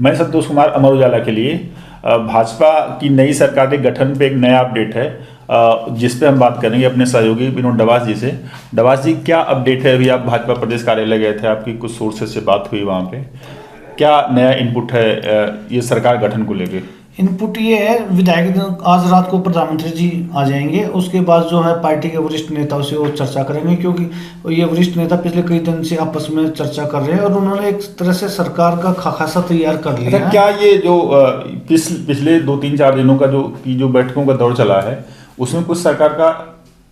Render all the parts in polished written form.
मैं संतोष कुमार, अमर उजाला के लिए। भाजपा की नई सरकार के गठन पे एक नया अपडेट है, जिस पे हम बात करेंगे अपने सहयोगी विनोद डवास जी से। डवास जी, क्या अपडेट है? अभी आप भाजपा प्रदेश कार्यालय गए थे, आपकी कुछ सोर्सेज से बात हुई वहाँ पे, क्या नया इनपुट है ये सरकार गठन को लेके? इनपुट ये है, विधायक आज रात को प्रधानमंत्री जी आ जाएंगे, उसके बाद जो है पार्टी के वरिष्ठ नेताओं से वो चर्चा करेंगे, क्योंकि ये वरिष्ठ नेता पिछले कई दिन से आपस में चर्चा कर रहे हैं और उन्होंने एक तरह से सरकार का खाका तैयार कर लिया है। क्या ये जो पिछले 2-3-4 दिनों का जो बैठकों का दौर चला है, उसमें कुछ सरकार का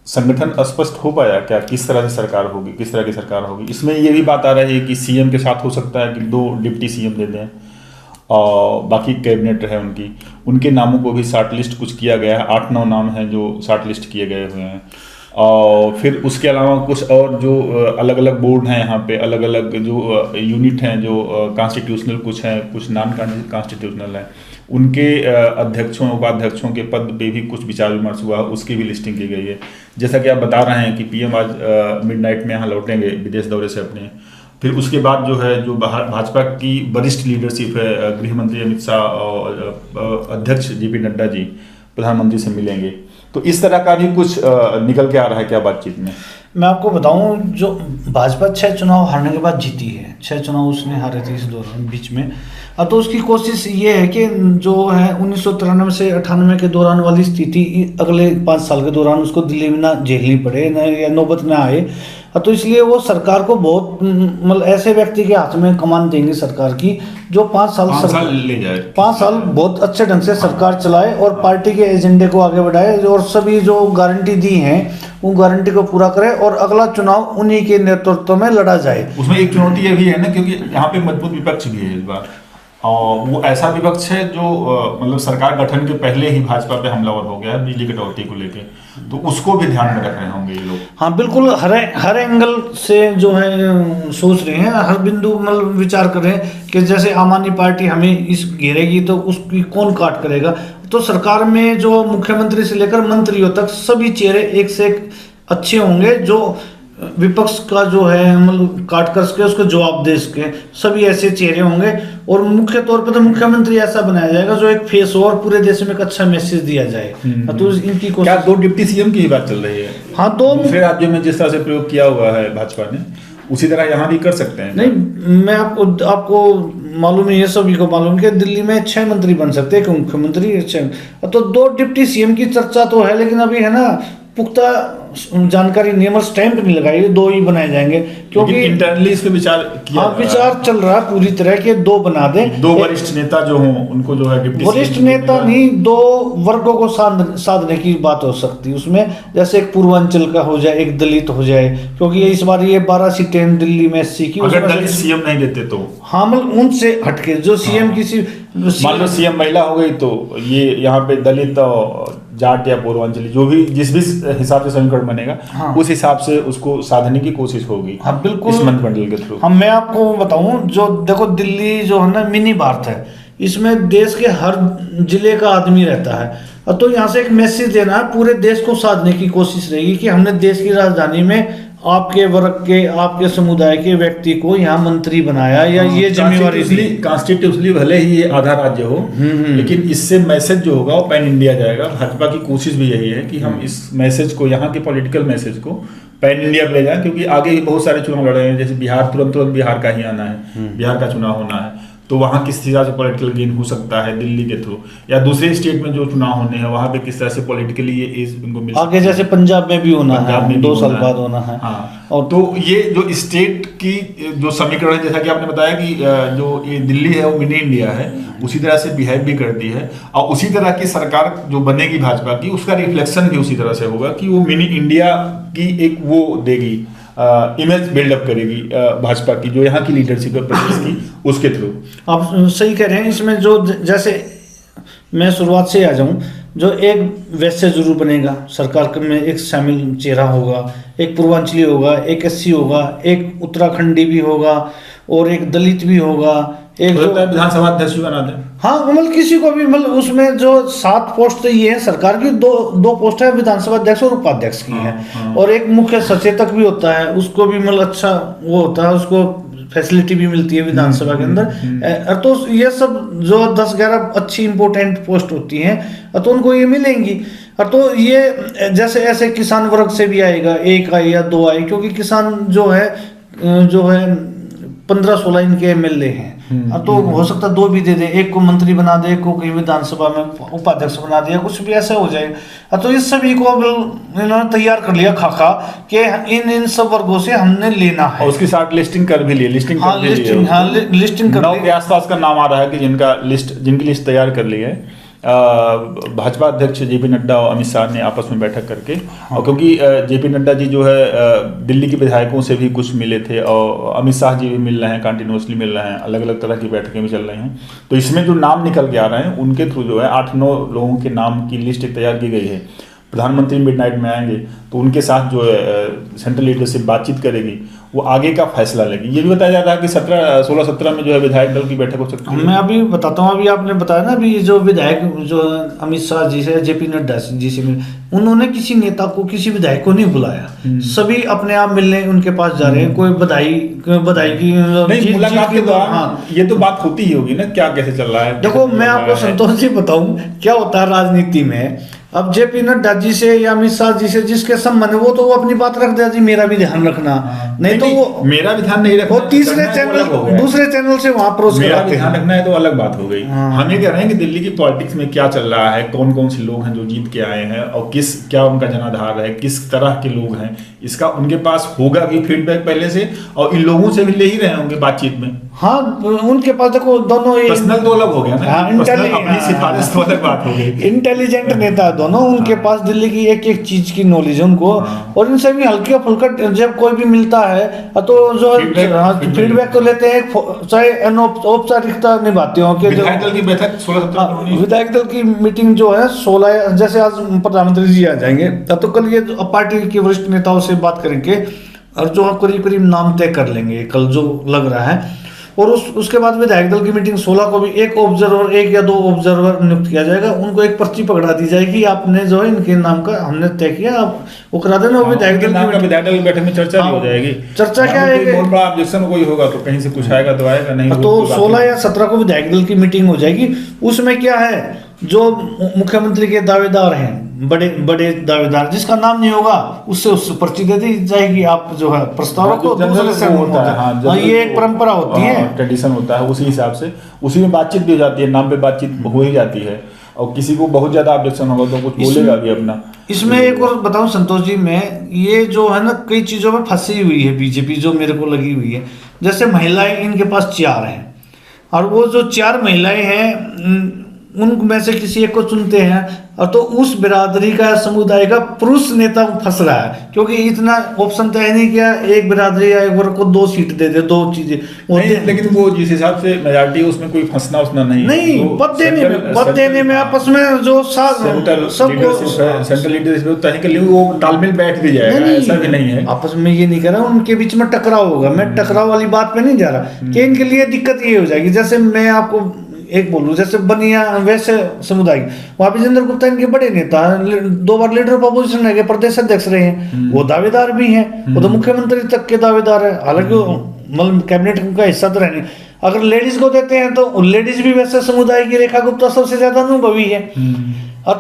संगठन स्पष्ट हो पाया क्या? किस तरह से सरकार होगी, किस तरह की सरकार होगी? इसमें ये भी बात आ रही है कि सीएम के साथ हो सकता है कि 2 डिप्टी सीएम दे दें और बाकी कैबिनेट है उनके नामों को भी शॉर्ट लिस्ट कुछ किया गया है। 8-9 नाम हैं जो शॉर्ट लिस्ट किए गए हुए हैं। और फिर उसके अलावा कुछ और जो अलग अलग बोर्ड हैं यहाँ पे, अलग अलग जो यूनिट हैं जो कॉन्स्टिट्यूशनल कुछ हैं, कुछ नॉन कॉन्स्टिट्यूशनल हैं, उनके अध्यक्षों उपाध्यक्षों के पद पे भी कुछ विचार विमर्श हुआ, उसकी भी लिस्टिंग की गई है। जैसा कि आप बता रहे हैं कि पीएम आज मिडनाइट में यहाँ लौटेंगे विदेश दौरे से अपने। फिर उसके बाद जो है जो भाजपा की वरिष्ठ लीडरशिप है, गृह मंत्री अमित शाह और अध्यक्ष जेपी नड्डा जी प्रधानमंत्री से मिलेंगे। तो इस तरह का भी कुछ निकल के आ रहा है क्या बातचीत में? मैं आपको बताऊं, जो भाजपा 6 चुनाव हारने के बाद जीती है, 6 चुनाव उसने हारे थे इस दौरान बीच में। अब तो उसकी कोशिश ये है कि जो है 1993 से 98 के दौरान वाली स्थिति अगले 5 साल के दौरान उसको दिल्ली में ना झेलनी पड़े या नौबत ना आए। तो इसलिए वो सरकार को बहुत मतलब ऐसे व्यक्ति के हाथ में कमान देंगे सरकार की, जो 5 साल ले जाए, 5 साल बहुत अच्छे ढंग से सरकार चलाए और पार्टी के एजेंडे को आगे बढ़ाए और सभी जो गारंटी दी हैं वो गारंटी को पूरा करे और अगला चुनाव उन्हीं के नेतृत्व में लड़ा जाए। उसमें एक चुनौती ये भी है ना, क्योंकि यहाँ पे मजबूत विपक्ष भी है इस बार, और वो ऐसा विपक्ष है जो मतलब सरकार गठन के पहले ही भाजपा पे हमलावर हो गया है बिजली कटौती को लेके, तो उसको भी ध्यान में रख रहे होंगे ये लोग। हाँ बिल्कुल, हर एंगल से जो है सोच रहे हैं, हर बिंदु मतलब विचार कर रहे हैं कि जैसे आम आदमी पार्टी हमें इस घेरेगी तो उसकी कौन काट करेगा। तो सरकार में जो मुख्यमंत्री से लेकर मंत्रियों तक सभी चेहरे एक से एक अच्छे होंगे, जो विपक्ष का जो है मतलब काट कर सके, उसको जवाब दे सके, सभी ऐसे चेहरे होंगे। और मुख्य तौर पर तो मुख्यमंत्री ऐसा बनाया जाएगा जो एक फेस हो और पूरे देश में एक अच्छा मैसेज दिया जाए। तो इनकी क्या 2 डिप्टी सीएम की ही बात चल रही है? हाँ, 2 दूसरे राज्यों में जिस तरह से प्रयोग किया हुआ है भाजपा ने, उसी तरह यहाँ भी कर सकते हैं? नहीं, मैं आपको मालूम है, ये सभी को मालूम है कि दिल्ली में 6 मंत्री बन सकते हैं, एक मुख्यमंत्री 6। तो 2 डिप्टी सीएम की चर्चा तो है, लेकिन अभी है ना पुख्ता जानकारी नहीं, मतलब स्टैंप नहीं लगाई, 2 ही बनाए जाएंगे, क्योंकि इंटरनली इस पे विचार किया, हाँ विचार चल रहा है पूरी तरह के 2 बना दें। 2 वरिष्ठ नेता जो हों उनको जो है डिप्टी वरिष्ठ नेता नहीं, 2 वर्गों को साधने की बात हो सकती है उसमें, जैसे एक पूर्वांचल का हो जाए, एक दलित हो जाए, क्योंकि इस बार ये 12 सीटें दिल्ली में एससी की, अगर दलित सीएम नहीं देते तो हाँ मतलब उनसे हटके जो सीएम किसी मान लो सीएम महिला हो गई तो ये यहाँ पे दलित जाट या पूर्वांचली जो भी जिस भी हिसाब से समीकरण बनेगा, हाँ, उस हिसाब से उसको साधने की कोशिश होगी। हाँ बिल्कुल, इस मंत्रिमंडल के थ्रू। हाँ मैं आपको बताऊं, जो देखो दिल्ली जो है ना मिनी भारत है, इसमें देश के हर जिले का आदमी रहता है। तो यहाँ से एक मैसेज देना है, पूरे देश को साधने की कोशिश रहेगी कि हमने देश की राजधानी में आपके वर्ग के, आपके समुदाय के व्यक्ति को यहाँ मंत्री बनाया, या ये जिम्मेवारी कॉन्स्टिट्यूशनली भले ही ये आधा राज्य हो, लेकिन इससे मैसेज जो होगा वो पैन इंडिया जाएगा। भाजपा की कोशिश भी यही है कि हम इस मैसेज को, यहाँ के पॉलिटिकल मैसेज को पैन इंडिया ले जाएं, क्योंकि आगे ही बहुत सारे चुनाव लड़ रहे हैं। जैसे बिहार, तुरंत बिहार का ही आना है, बिहार का चुनाव होना है, तो वहाँ किस तरह से पॉलिटिकल गेन हो सकता है दिल्ली के थ्रू, या दूसरे स्टेट में जो चुनाव होने हैं वहाँ पे किस तरह से पॉलिटिकली ये एज इनको मिल आगे, जैसे पंजाब में भी होना है, 2 साल बाद होना है। हाँ, और तो ये जो स्टेट की जो समीकरण है, जैसा कि आपने बताया कि जो ये दिल्ली है वो मिनी इंडिया है, उसी तरह से बिहेव भी करती है, और उसी तरह की सरकार जो बनेगी भाजपा की, उसका रिफ्लेक्शन भी उसी तरह से होगा कि वो मिनी इंडिया की एक वो देगी, इमेज बिल्डअप करेगी भाजपा की, जो यहाँ की लीडरशिप है प्रदेश की, उसके थ्रू। आप सही कह रहे हैं। इसमें जो जैसे मैं शुरुआत से आ जाऊं, जो एक वैसे जरूर बनेगा सरकार में, एक शामिल चेहरा होगा, एक पूर्वांचली होगा, एक एससी होगा, एक उत्तराखंडी भी होगा और एक दलित भी होगा, एक विधानसभा अध्यक्ष भी बना दें। हाँ मतलब किसी को भी, मतलब उसमें जो 7 पोस्ट तो ये है सरकार की, 2 पोस्ट है विधानसभा अध्यक्ष और उपाध्यक्ष की है। और एक मुख्य सचेतक भी होता है, उसको भी मतलब अच्छा वो होता है, उसको फैसिलिटी भी मिलती है विधानसभा के अंदर, तो ये सब जो 10-11 अच्छी इंपॉर्टेंट पोस्ट होती हैं तो उनको ये मिलेंगी। तो ये जैसे ऐसे किसान वर्ग से भी आएगा, एक आए या दो आए, क्योंकि किसान जो है 15-16 इनके एमएलए हैं, तो हो सकता है 2 भी दे दे, एक को मंत्री बना दे, एक को कहीं विधानसभा में उपाध्यक्ष बना दिया, कुछ भी ऐसा हो जाएगा। तो इस सभी को इन्होंने तैयार कर लिया खाका कि इन सब वर्गों से हमने लेना है। और उसकी शॉर्ट लिस्टिंग कर भी ली, लिस्टिंग कर ली, लिस्टिंग कर 9 के आसपास का नाम आ रहा है कि जिनकी लिस्ट तैयार कर ली है। भाजपा अध्यक्ष जेपी नड्डा और अमित शाह ने आपस में बैठक करके, और क्योंकि जेपी नड्डा जी जो है दिल्ली के विधायकों से भी कुछ मिले थे और अमित शाह जी भी मिल रहे हैं, कंटिन्यूसली मिल रहे हैं, अलग अलग तरह की बैठकें भी चल रही हैं, तो इसमें जो नाम निकल के आ रहे हैं उनके थ्रू जो है 8-9 लोगों के नाम की लिस्ट तैयार की गई है। प्रधानमंत्री मिडनाइट में आएंगे तो उनके साथ जो है सेंट्रल लीडरशिप बातचीत करेगी, वो आगे का फैसला लेगी। ये भी बताया जा रहा है कि 16-17 में जो है विधायक दल की बैठक हो सकती है। मैं अभी बताता हूँ, अभी आपने बताया ना, अभी जो विधायक जो अमित शाह जी से, जेपी नड्डा जी से मिले, उन्होंने किसी नेता को, किसी विधायक को नहीं बुलाया, सभी अपने आप मिलने उनके पास जा रहे हैं। कोई बधाई की नहीं, मुलाकात के दौरान ये तो बात होती ही होगी ना, क्या कैसे चल रहा है। देखो मैं आपको संतोष जी बताऊं क्या होता है राजनीति में। अब जेपी नड्डा जी से या अमित शाह जी से जिसके संबंध है वो तो वो अपनी बात रख दिया जी, मेरा भी ध्यान रखना, नहीं तो वो मेरा भी ध्यान नहीं रखना, वो तीसरे चैनल, दूसरे चैनल से वहां प्रोस मेरा भी ध्यान रखना है तो अलग बात हो गई। हम ये कह रहे हैं कि दिल्ली की पॉलिटिक्स में क्या चल रहा है, कौन कौन से लोग हैं जो जीत के आए हैं और क्या उनका जनाधार है, किस तरह के लोग हैं, इसका उनके पास होगा भी फीडबैक पहले से, और इन लोगों से भी ले ही रहे होंगे बातचीत में। हाँ, उनके पास देखो दोनों पर्सनल तो अलग हो गया ना, अपनी सिफारिश तो अलग बात हो गई। इंटेलिजेंट नेता दोनों, उनके पास दिल्ली की एक एक चीज की नॉलेज है उनको, और इनसे भी हल्का फुल्का जब कोई भी मिलता है तो जो फीडबैक तो लेते हैं, चाहे औपचारिकता निभाते हो। विधायक दल की बैठक 16-17 विधायक दल की मीटिंग जो है 16, जैसे आज प्रधानमंत्री जी आ जाएंगे तो कल ये पार्टी के वरिष्ठ नेताओं से बात करेंगे और जो करीब करीब नाम तय कर लेंगे कल जो लग रहा है। और उसके बाद विधायक दल की मीटिंग 16 को भी एक ऑब्जर्वर, 1 या 2 ऑब्जर्वर नियुक्त किया जाएगा, उनको एक पर्ची पकड़ा दी जाएगी, आपने जो है इनके नाम का हमने तय किया, आप वो करा देना। विधायक दल की बैठक में चर्चा भी हो जाएगी। चर्चा क्या है, बहुत बड़ा ऑब्जेक्शन कोई होगा तो कहीं से कुछ आएगा तो आएगा, नहीं तो 16 या 17 को विधायक दल की मीटिंग हो जाएगी। उसमें क्या है, जो मुख्यमंत्री के दावेदार हैं, बड़े बड़े दावेदार, जिसका नाम नहीं होगा उससे पर्ची दे दी जाएगी, आप जो है प्रस्तावक को दूसरे से होता है। ये एक परंपरा होती है, ट्रेडिशन होता है, उसी हिसाब से उसी में बातचीत भी हो जाती है, नाम पे बातचीत हो ही जाती है। और किसी को बहुत ज्यादा ऑब्जेक्शन होगा तो कुछ बोलेगा भी अपना। इसमें एक और बताऊं संतोष जी, मैं ये जो है ना कई चीजों में फंसी हुई है बीजेपी, जो मेरे को लगी हुई है। जैसे महिलाएं इनके पास 4 हैं, और वो जो 4 महिलाएं हैं उनमें से किसी एक को चुनते हैं, और तो उस बिरादरी का, समुदाय का पुरुष नेता फंस रहा है, क्योंकि इतना ऑप्शन तो है नहीं क्या एक बिरादरी या एक वर्ग को 2 सीट दे दे, 2 चीजें। लेकिन वो जिस हिसाब से मेजॉरिटी है उसमें कोई फंसना उसना नहीं, पद देने में आपस में जो सेंट्रल लीडरशिप तय के लिए वो तालमेल बैठ भी जाएगा, ऐसा भी नहीं है। आपस में ये नहीं कह रहा उनके बीच में टकराव होगा, मैं टकराव वाली बात पे नहीं जा रहा कि इनके लिए दिक्कत ये हो जाएगी। जैसे मैं आपको एक बोलूं, जैसे बनिया वैसे समुदाय, वहां पे जितेंद्र गुप्ता इनके बड़े नेता, 2 बार लीडर ऑफ अपोजिशन रहे, प्रदेश अध्यक्ष रहे हैं, वो दावेदार भी हैं, वो तो मुख्यमंत्री तक के दावेदार है, हालांकि मतलब कैबिनेट का हिस्सा तो रहने। अगर लेडीज को देते हैं तो लेडीज भी वैसे समुदाय की, रेखा गुप्ता सबसे ज्यादा अनुभवी है।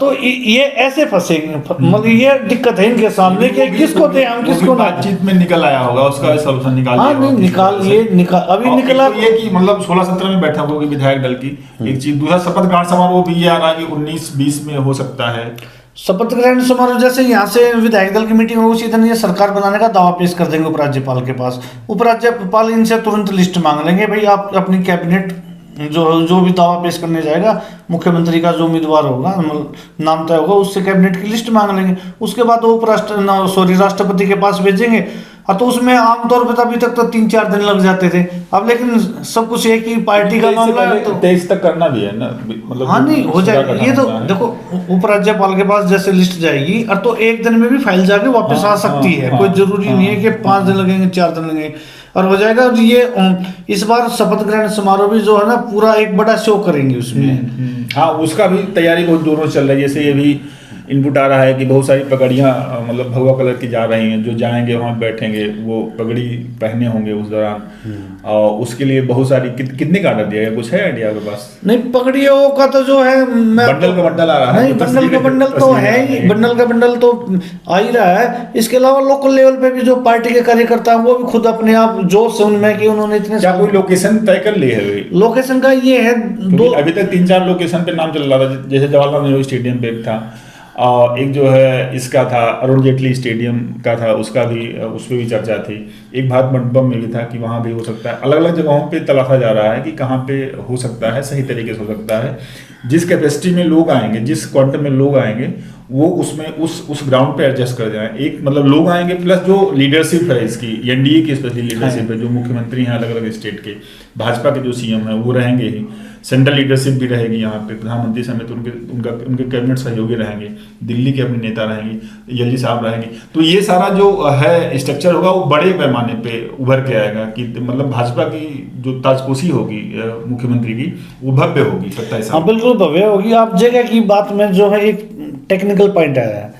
तो ये ऐसे फंसेंगे, मतलब ये दिक्कत है इनके सामने कि किसको दे, हम किसको ना। बातचीत में निकल आया होगा, उसका सॉल्यूशन निकाल। हाँ नहीं, अभी निकला ये कि मतलब 16-17 में बैठक होगी विधायक दल की, एक चीज। दूसरा शपथ ग्रहण समारोह भी ये आ रहा है कि 19-20 में हो सकता है शपथ ग्रहण समारोह। जैसे यहाँ से विधायक दल की मीटिंग होगी, उसी दिन ये सरकार बनाने का दावा पेश कर देंगे उपराज्यपाल के पास। उपराज्यपाल इनसे तुरंत लिस्ट मांग लेंगे, भाई आप अपनी कैबिनेट जो भी दावा पेश करने जाएगा, मुख्यमंत्री का जो उम्मीदवार होगा, नाम तय होगा, उससे कैबिनेट की लिस्ट मांग लेंगे। उसके बाद वो राष्ट्रपति के पास भेजेंगे। तो उसमें आमतौर पर अभी तक तो 3-4 दिन लग जाते थे, अब लेकिन सब कुछ एक ही पार्टी का मामला है तो 23 तक करना भी है ना, मतलब हाँ नहीं हो जाएगा। ये तो देखो उपराज्यपाल के पास जैसे लिस्ट जाएगी, और तो 1 दिन में भी फाइल जाके वापस आ सकती है, कोई जरूरी नहीं है कि 5 दिन लगेंगे, 4 दिन लगेंगे, और हो जाएगा। और ये इस बार शपथ ग्रहण समारोह भी जो है ना पूरा एक बड़ा शो करेंगे उसमें। हाँ, उसका भी तैयारी बहुत जोरों से चल रही है। जैसे ये भी इनपुट आ रहा है कि बहुत सारी पगड़ियाँ मतलब भगवा कलर की जा रही हैं, जो जाएंगे वहाँ बैठेंगे वो पगड़ी पहने होंगे उस दौरान, और उसके लिए बहुत सारी कितने का ऑर्डर दिया गया, कुछ है आइडिया आपके पास? नहीं, पगड़ियों का तो जो है बंडल का बंडल आ रहा है, नहीं, बंडल का बंडल तो है ही, बंडल का बंडल तो आ ही रहा है। इसके अलावा लोकल लेवल पे भी जो पार्टी के कार्यकर्ता हैं वो भी खुद अपने आप जोश से उनमें कि उन्होंने इतने क्या कोई लोकेशन तय कर ली है? लोकेशन का ये है दो, अभी तक 3-4 लोकेशन पे नाम चल रहा था, जैसे जवाहरलाल नेहरू स्टेडियम पे एक था, और एक जो है इसका था अरुण जेटली स्टेडियम का था, उसका भी उस पर भी चर्चा थी। एक भारत मंडपम में भी था कि वहाँ भी हो सकता है। अलग अलग जगहों पे तलाशा जा रहा है कि कहाँ पे हो सकता है, सही तरीके से हो सकता है। जिस कैपेसिटी में लोग आएंगे, जिस क्वांटम में लोग आएंगे, वो उसमें उस ग्राउंड पे एडजस्ट कर जाएं। एक मतलब लोग आएंगे प्लस जो लीडरशिप है इसकी, एनडीए की स्पेशली लीडरशिप है, जो मुख्यमंत्री हैं अलग अलग स्टेट के, भाजपा के जो सीएम है वो रहेंगे ही, सेंट्रल लीडरशिप भी रहेगी यहाँ पे, प्रधानमंत्री समेत उनके कैबिनेट सहयोगी रहेंगे, दिल्ली के अपने नेता रहेंगे, एलजी साहब रहेंगे। तो ये सारा जो है स्ट्रक्चर होगा वो बड़े पैमाने पे उभर के आएगा कि मतलब भाजपा की जो ताजपोशी होगी मुख्यमंत्री की, वो भव्य होगी 27 साल। हाँ बिल्कुल भव्य होगी। आप जगह की बात में जो है एक टेक्निकल पॉइंट आया है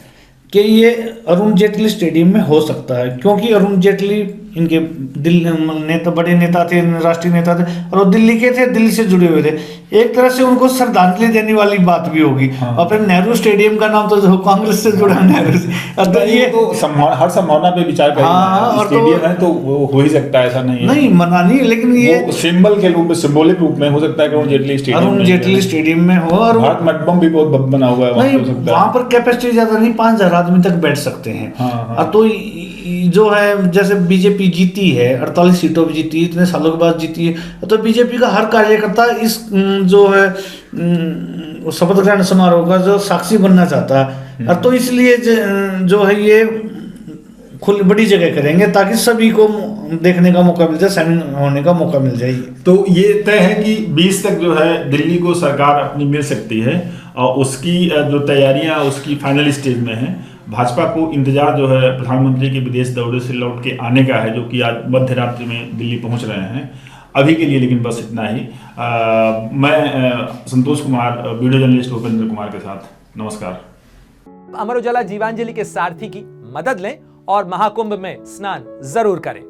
कि ये अरुण जेटली स्टेडियम में हो सकता है, क्योंकि अरुण जेटली इनके दिल्ली नेता, बड़े नेता थे, राष्ट्रीय नेता थे, और वो दिल्ली के थे, दिल्ली से जुड़े हुए थे। एक तरह से उनको श्रद्धांजलि देने वाली बात भी होगी। हाँ। और फिर नेहरू स्टेडियम का नाम तो कांग्रेस से जुड़ा, नेहरू से, तो ये तो हर संभावना पे विचार करेंगे। हाँ, और स्टेडियम है तो वो हो ही सकता है, ऐसा नहीं है, नहीं मना नहीं, लेकिन ये सिंबल के रूप में, सिंबॉलिक रूप में हो सकता है कि अरुण जेटली स्टेडियम में हो। और भारत मंडपम भी बहुत बना हुआ है, नहीं, वहाँ पर कैपेसिटी ज्यादा नहीं, 5000 आदमी तक बैठ सकते हैं। हाँ। तो जो है जैसे बीजेपी जीती है, 48 सीटों पर जीती है, इतने सालों के बाद जीती है, तो बीजेपी का हर कार्यकर्ता इस जो है शपथ ग्रहण समारोह का जो साक्षी बनना चाहता है, और तो इसलिए जो है ये खुली बड़ी जगह करेंगे ताकि सभी को देखने का मौका मिल जाए, शामिल होने का मौका मिल जाए। तो ये तय है कि 20 तक जो है दिल्ली को सरकार अपनी मिल सकती है, और उसकी जो तैयारियां उसकी फाइनल स्टेज में है। भाजपा को इंतजार जो है प्रधानमंत्री के विदेश दौरे से लौट के आने का है, जो कि आज मध्य रात्रि में दिल्ली पहुंच रहे हैं अभी के लिए। लेकिन बस इतना ही। मैं संतोष कुमार, वीडियो जर्नलिस्ट भूपेंद्र कुमार के साथ, नमस्कार। अमर उजाला जीवांजलि के सारथी की मदद लें और महाकुंभ में स्नान जरूर करें।